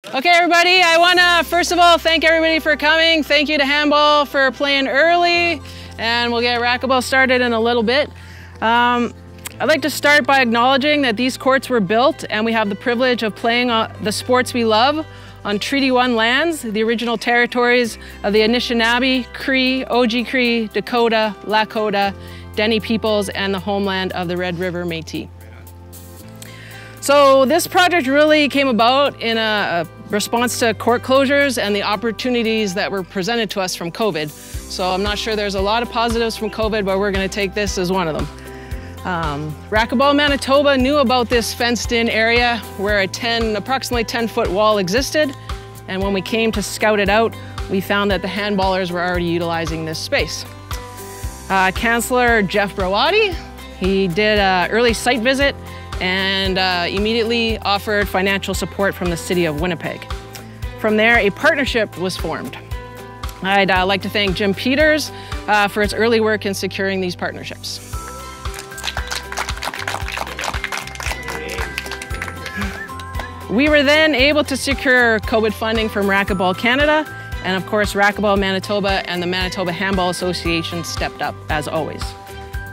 Okay, everybody, I want to first of all thank everybody for coming. Thank you to Handball for playing early, and we'll get racquetball started in a little bit. I'd like to start by acknowledging that these courts were built and we have the privilege of playing the sports we love on Treaty 1 lands, the original territories of the Anishinaabe, Cree, Oji-Cree, Dakota, Lakota, Dene peoples, and the homeland of the Red River Métis. So this project really came about in a response to court closures and the opportunities that were presented to us from COVID. So I'm not sure there's a lot of positives from COVID, but we're going to take this as one of them. Racquetball Manitoba knew about this fenced-in area where approximately 10-foot wall existed, and when we came to scout it out, we found that the handballers were already utilizing this space. Councillor Jeff Brawadi, he did an early site visit and immediately offered financial support from the city of Winnipeg. From there, a partnership was formed. I'd like to thank Jim Peters for his early work in securing these partnerships. We were then able to secure COVID funding from Racquetball Canada, and of course Racquetball Manitoba and the Manitoba Handball Association stepped up as always.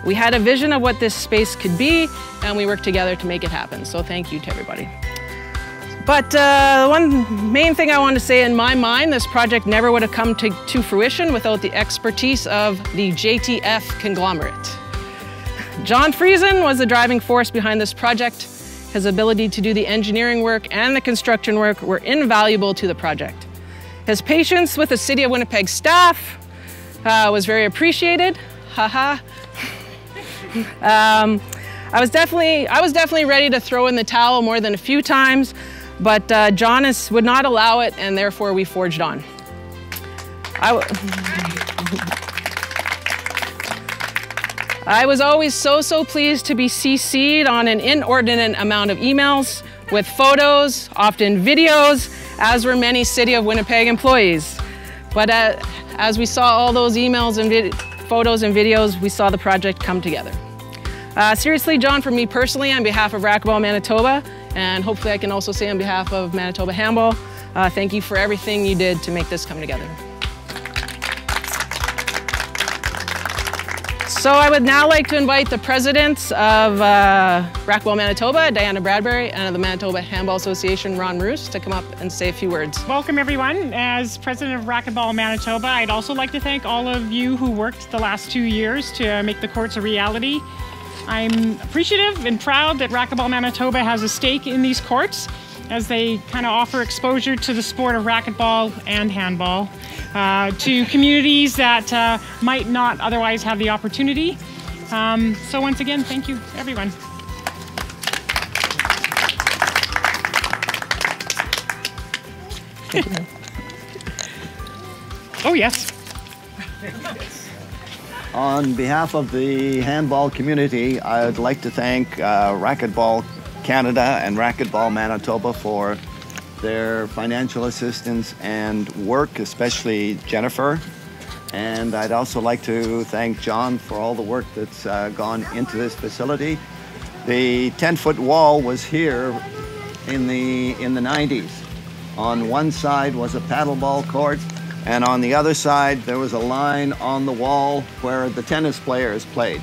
We had a vision of what this space could be, and we worked together to make it happen. So thank you to everybody. But one main thing I want to say, in my mind, this project never would have come to fruition without the expertise of the JTF conglomerate. John Friesen was the driving force behind this project. His ability to do the engineering work and the construction work were invaluable to the project. His patience with the City of Winnipeg staff was very appreciated. Haha. I was definitely ready to throw in the towel more than a few times, but John would not allow it, and therefore we forged on. I was always so pleased to be CC'd on an inordinate amount of emails with photos, often videos, as were many City of Winnipeg employees. But as we saw all those emails and photos and videos, we saw the project come together. Seriously, John, for me personally, on behalf of Racquetball Manitoba, and hopefully I can also say on behalf of Manitoba Handball, thank you for everything you did to make this come together. So I would now like to invite the presidents of Racquetball Manitoba, Diana Bradbury, and of the Manitoba Handball Association, Ron Roos, to come up and say a few words. Welcome everyone. As president of Racquetball Manitoba, I'd also like to thank all of you who worked the last 2 years to make the courts a reality. I'm appreciative and proud that Racquetball Manitoba has a stake in these courts as they kind of offer exposure to the sport of racquetball and handball to communities that might not otherwise have the opportunity. So once again, thank you, everyone. Oh, yes. On behalf of the handball community, I'd like to thank Racquetball Canada and Racquetball Manitoba for their financial assistance and work, especially Jennifer. And I'd also like to thank John for all the work that's gone into this facility. The 10-foot wall was here in the 90s. On one side was a paddleball court, and on the other side, there was a line on the wall where the tennis players played.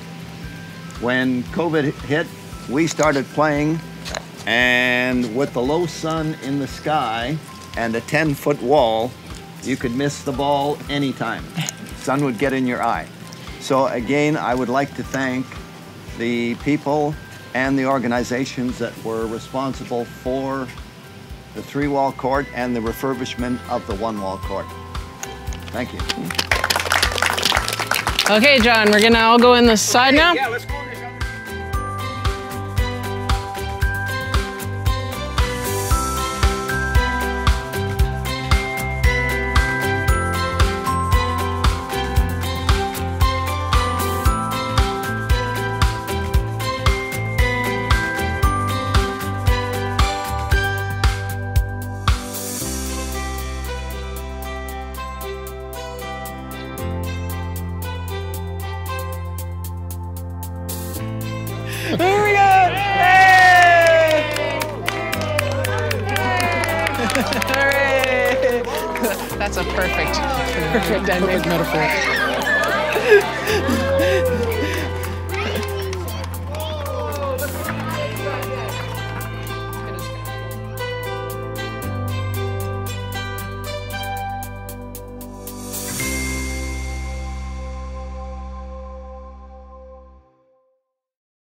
When COVID hit, we started playing, and with the low sun in the sky and a 10-foot wall, you could miss the ball anytime. Sun would get in your eye. So again, I would like to thank the people and the organizations that were responsible for the 3-wall court and the refurbishment of the 1-wall court. Thank you. Okay, John, we're gonna all go in the side now. Yeah, let's go. That's a perfect ending. Perfect metaphor.